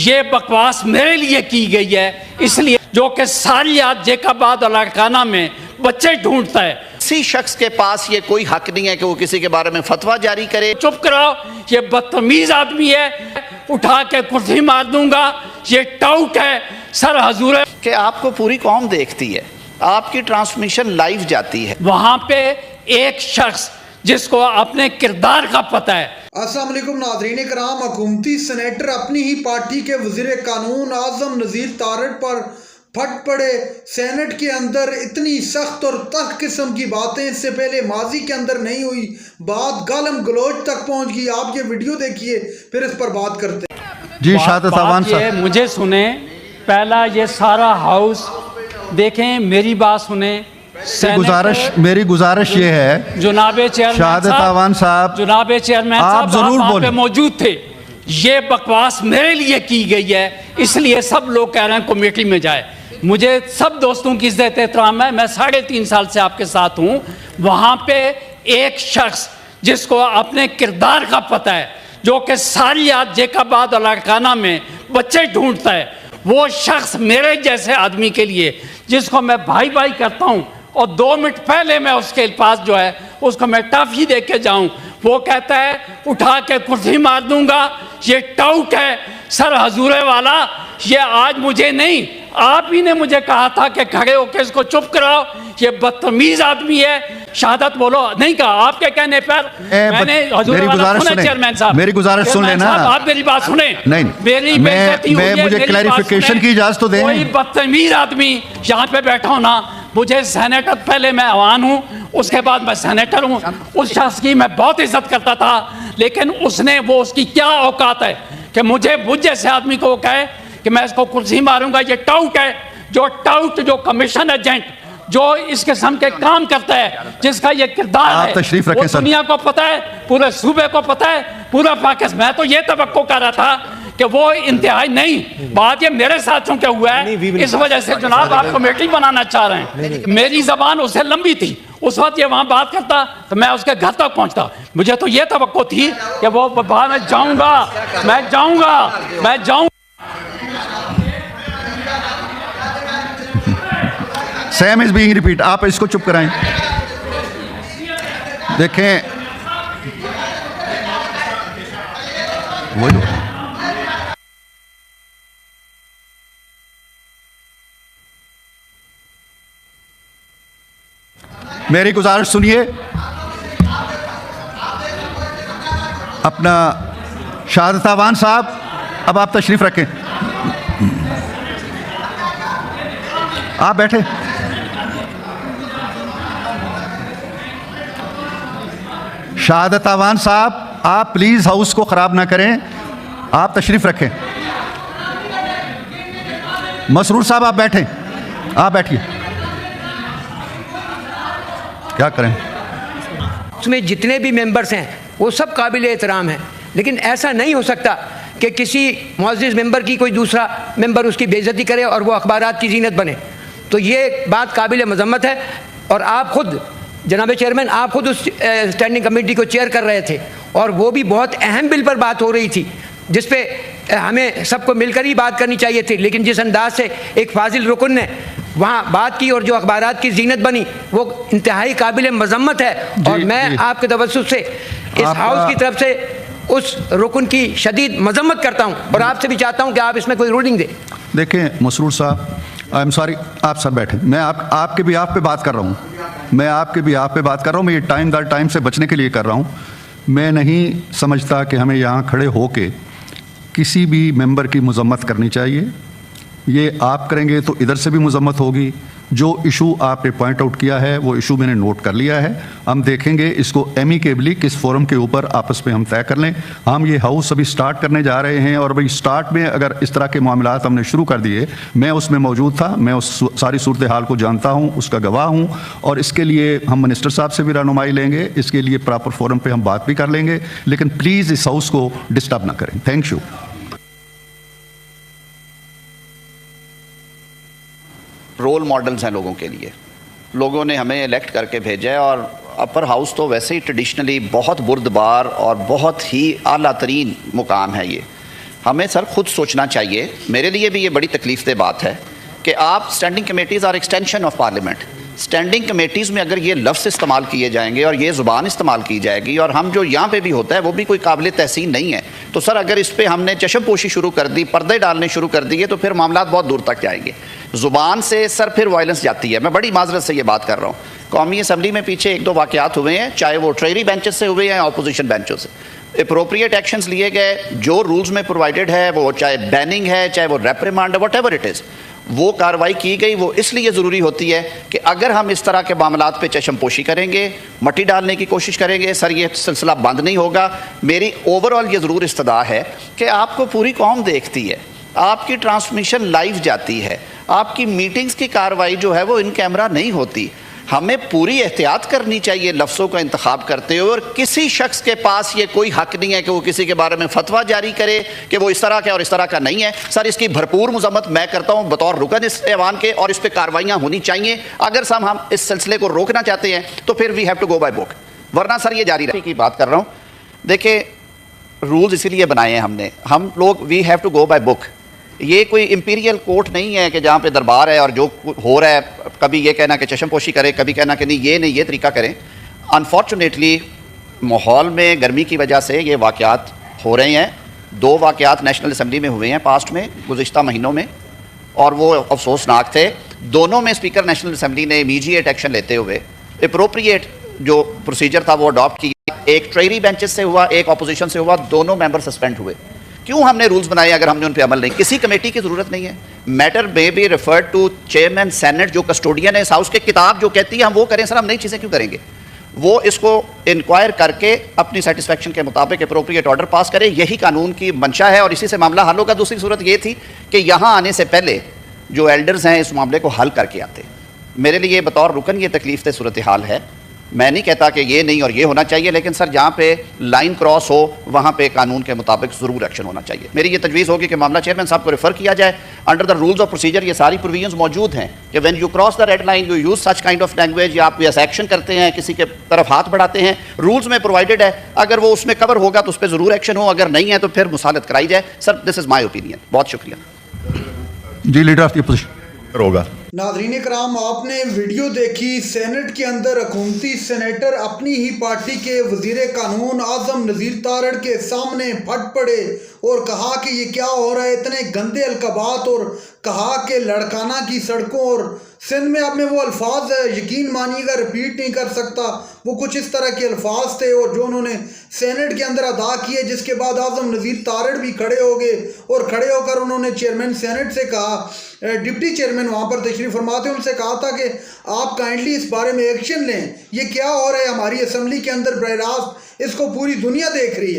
ये बकवास मेरे लिए की गई है, इसलिए जो कि सालियात जैकबाद और लाड़काना में बच्चे ढूंढता है। किसी शख्स के पास ये कोई हक नहीं है कि वो किसी के बारे में फतवा जारी करे। चुप कराओ, ये बदतमीज आदमी है, उठा के कुर्सी मार दूंगा, ये टाउट है, सर हजूर है। कि आपको पूरी कौम देखती है, आपकी ट्रांसमिशन लाइव जाती है, वहां पे एक शख्स जिसको अपने किरदार का पता है। अस्सलाम वालेकुम नाज़रीन कराम, हुकूमती सेनेटर अपनी ही पार्टी के वज़ीर कानून आज़म नज़ीर तारड़ पर फट पड़े। सेनेट के अंदर इतनी सख्त और तल्ख किस्म की बातें इससे पहले माजी के अंदर नहीं हुई, बात गालम गलोच तक पहुंच गई। आप ये वीडियो देखिए, फिर इस पर बात करते हैं। जी शाहदत अवान साहब, मुझे सुने, पहला ये सारा हाउस देखें, मेरी बात सुने। मेरी गुजारिश ये है, जुनाबे चेयरमैन शाहदत अवान साहब, जुनाबे चेयरमैन आप जरूर बोलें। मौजूद थे। ये बकवास मेरे लिए की गई है, इसलिए सब लोग कह रहे हैं कमेटी में जाए। मुझे सब दोस्तों की इज्जत एहतराम है, मैं 3.5 साल से आपके साथ हूँ। वहाँ पे एक शख्स जिसको अपने किरदार का पता है, जो कि सालियात जैकबाद और लाड़काना में बच्चे ढूंढता है, वो शख्स मेरे जैसे आदमी के लिए, जिसको मैं भाई भाई करता हूँ, और 2 मिनट पहले मैं उसके पास जो है उसको मैं टॉफी दे के जाऊँ, वो कहता है उठा के कुर्सी मार दूंगा, ये टाउट है, सर हजूरे वाला। ये आज मुझे नहीं, आप ही ने मुझे कहा था कि खड़े होकर इसको चुप कराओ, ये बदतमीज आदमी है। शहादत बोलो, नहीं कहा, आपके कहने पर मैंने मेरी गुजारिश सुने, चेयरमैन साहब, मेरी गुजारिश सुन लेना। आप मेरी बात सुने। नहीं, मेरी मुझे क्लैरिफिकेशन की इजाजत तो दें। कोई बदतमीज आदमी यहाँ पे बैठा हो ना, मुझे सेनेटर, पहले मैं अवान हूँ, उसके बाद मैं सेनेटर हूँ। उस शख्स की मैं बहुत इज्जत करता था, लेकिन उसने, वो उसकी क्या औकात है कि मुझ जैसे आदमी को वो कहे कि मैं इसको कुर्सी मारूंगा। ये टाउट है, जो कमीशन एजेंट जो इस किस्म के काम करता है, जिसका ये किरदार है, तशरीफ रखें सर। दुनिया को पता है, पूरे सूबे को पता है, पूरा पाकिस्तान। मैं तो ये तवक्को कर रहा था कि वो इंतहाई नहीं, बात ये मेरे साथियों के हुआ है, इस वजह से जनाब आप कमेटी बनाना चाह रहे हैं। मेरी जबान उससे लंबी थी, उस वक्त ये वहां बात करता तो मैं उसके घर तक पहुंचता। मुझे तो ये तवक्को थी कि वो बाहर मैं जाऊंगा। Same is being repeat. आप इसको चुप कराएं। देखें, मेरी गुजारिश सुनिए। अपना शाहदत अवान साहब, अब आप तशरीफ रखें, आप बैठे। शाहदत अवान साहब, आप प्लीज हाउस को खराब ना करें, आप तशरीफ रखें। मसरूर साहब आप बैठें, आप बैठिए। क्या करें, उसमें जितने भी मेंबर्स हैं वो सब काबिल एहतराम हैं, लेकिन ऐसा नहीं हो सकता कि किसी मुअज़्ज़िज़ मेंबर की कोई दूसरा मेंबर उसकी बेइज्जती करे और वो अखबारात की जीनत बने। तो ये बात काबिल मज़म्मत है। और आप खुद जनाब चेयरमैन, आप खुद उस स्टैंडिंग कमेटी को चेयर कर रहे थे, और वो भी बहुत अहम बिल पर बात हो रही थी, जिस पे हमें सबको मिलकर ही बात करनी चाहिए थी, लेकिन जिस अंदाज से एक फाजिल रुकन ने वहाँ बात की और जो अखबारात की जीनत बनी, वो इंतहाई काबिल मज़म्मत है। और मैं आपके तवज्जुह से इस हाउस की तरफ से उस रुकन की शदीद मज़म्मत करता हूँ, और आपसे भी चाहता हूँ कि आप इसमें कोई रूलिंग दें। देखें मसरूर साहब, आई एम सॉरी, आप सब बैठे। मैं आपके भी आप पे बात कर रहा हूँ, मैं ये टाइम दर टाइम से बचने के लिए कर रहा हूँ। मैं नहीं समझता कि हमें यहाँ खड़े होके किसी भी मेंबर की मज़म्मत करनी चाहिए। ये आप करेंगे तो इधर से भी मज़म्मत होगी। जो इशू आपने पॉइंट आउट किया है वो इशू मैंने नोट कर लिया है। हम देखेंगे इसको एमिकेबली किस फोरम के ऊपर आपस में हम तय कर लें। हम ये हाउस अभी स्टार्ट करने जा रहे हैं, और भाई स्टार्ट में अगर इस तरह के मामलात हमने शुरू कर दिए, मैं उसमें मौजूद था, मैं उस सारी सूरत हाल को जानता हूँ, उसका गवाह हूँ, और इसके लिए हम मिनिस्टर साहब से भी रहनुमाई लेंगे, इसके लिए प्रॉपर फोरम पर हम बात भी कर लेंगे, लेकिन प्लीज़ इस हाउस को डिस्टर्ब ना करें। Thank you. रोल मॉडल्स हैं लोगों के लिए। लोगों ने हमें इलेक्ट करके भेजा है, और अपर हाउस तो वैसे ही ट्रेडिशनली बहुत बुर्दबार और बहुत ही आला तरीन मुकाम है ये। हमें सर खुद सोचना चाहिए। मेरे लिए भी ये बड़ी तकलीफ बात है कि आप standing committees are extension of parliament. Standing committees में अगर ये लफ्ज़ इस्तेमाल किए जाएंगे और ये ज़ुबान इस्तेमाल की जाएगी और हम जो यहाँ पे भी होता है वो भी कोई काबिल तहसीन नहीं है, तो सर अगर इस पर हमने चशमपोशी शुरू कर दी, पर्दे डालने शुरू कर दिए, तो फिर मामला बहुत दूर तक जाएंगे। ज़ुबान से सर फिर वायलेंस जाती है। मैं बड़ी माजरत से ये बात कर रहा हूँ। कौमी असम्बली में पीछे 1-2 वाक़यात हुए हैं, चाहे वो ट्रेरी बेंचेस से हुए हैं, अपोजिशन बेंचों से। अप्रोप्रिएट एक्शंस लिए गए, जो रूल्स में प्रोवाइडेड है, वो चाहे बैनिंग है, चाहे वो रेप्रिमांड है, व्हाटएवर इट इज़, वो कार्रवाई की गई। वो इसलिए ज़रूरी होती है कि अगर हम इस तरह के मामलात पे चशमपोशी करेंगे, मट्टी डालने की कोशिश करेंगे, सर ये सिलसिला बंद नहीं होगा। मेरी ओवरऑल ये ज़रूर इस्तदा है कि आपको पूरी कौम देखती है, आपकी ट्रांसमिशन लाइव जाती है, आपकी मीटिंग्स की कार्रवाई जो है वो इन कैमरा नहीं होती। हमें पूरी एहतियात करनी चाहिए लफ्ज़ों का इंतखाब करते हुए, और किसी शख्स के पास ये कोई हक नहीं है कि वो किसी के बारे में फतवा जारी करे कि वो इस तरह का और इस तरह का नहीं है। सर इसकी भरपूर मजम्मत मैं करता हूँ बतौर रुकन इस ऐवान के, और इस पर कार्रवाइयाँ होनी चाहिए। अगर हम इस सिलसिले को रोकना चाहते हैं तो फिर we have to go by book, वरना सर ये जारी रखने की बात कर रहा हूँ। देखिए रूल्स इसीलिए बनाए हैं हमने, हम लोग we have to go by book. ये कोई इंपीरियल कोर्ट नहीं है कि जहाँ पे दरबार है और जो हो रहा है कभी ये कहना कि चशमपोशी करें, कभी कहना कि नहीं ये तरीका करें। अनफॉर्चुनेटली माहौल में गर्मी की वजह से ये वाक़यात हो रहे हैं। 2 वाक़यात नेशनल असम्बली में हुए हैं पास्ट में, गुज़िश्ता महीनों में, और वो अफसोसनाक थे। दोनों में स्पीकर नेशनल असम्बली ने इमीडिएट एक्शन लेते हुए अप्रोप्रिएट जो प्रोसीजर था वो अडॉप्ट किया। एक ट्रेरी बेंचेस से हुआ, एक अपोजिशन से हुआ, दोनों मेंबर सस्पेंड हुए। क्यों हमने रूल्स बनाए अगर हमने उन पर अमल नहीं? किसी कमेटी की ज़रूरत नहीं है। Matter may be referred to chairman Senate, जो कस्टोडियन है इस हाउस के। किताब जो कहती है हम वो करें। सर हम नई चीज़ें क्यों करेंगे? वो इसको इंक्वायर करके अपनी सेटिस्फेक्शन के मुताबिक अप्रोप्रिएट ऑर्डर पास करे। यही कानून की मंशा है और इसी से मामला हल होगा। दूसरी सूरत ये थी कि यहाँ आने से पहले जो एल्डर्स हैं इस मामले को हल करके आते। मेरे लिए बतौर रुकन ये तकलीफ से सूरत हाल है। मैं नहीं कहता कि ये नहीं और ये होना चाहिए, लेकिन सर जहाँ पे लाइन क्रॉस हो वहाँ पे कानून के मुताबिक ज़रूर एक्शन होना चाहिए। मेरी ये तजवीज़ होगी कि मामला चेयरमैन साहब को रेफ़र किया जाए। Under the rules of procedure ये सारी प्रोविजंस मौजूद हैं कि when you cross the red line you use such kind of language, या आप ऐसा एक्शन करते हैं, किसी के तरफ हाथ बढ़ाते हैं, रूल्स में प्रोवाइडेड है। अगर वो उसमें कवर होगा तो उस पर ज़रूर एक्शन हो, अगर नहीं है तो फिर मुसालत कराई जाए। Sir this is my opinion. बहुत शुक्रिया जी। लीडर ऑफ द अपोजिशन होगा। नाज़रीन कराम, आपने वीडियो देखी। सेनेट के अंदर हुकूमती सेनेटर अपनी ही पार्टी के वज़ीर कानून आज़म नज़ीर तारड़ के सामने फट पड़े और कहा कि ये क्या हो रहा है, इतने गंदे अलकबात, और कहा कि लड़काना की सड़कों और सिंध में। अब मैं वो अल्फाज यकीन मानिएगा रिपीट नहीं कर सकता, वो कुछ इस तरह के अल्फाज थे और जो उन्होंने सेनेट के अंदर अदा किए, जिसके बाद आज़म नज़ीर तारड़ भी खड़े हो गए और खड़े होकर उन्होंने चेयरमैन सेनेट से कहा, डिप्टी चेयरमैन वहाँ पर तशरीफ़ फरमाते हैं, उनसे कहा था कि आप काइंडली इस बारे में एक्शन लें। ये क्या हो रहा है हमारी असम्बली के अंदर बरह रास्त, इसको पूरी दुनिया देख रही है।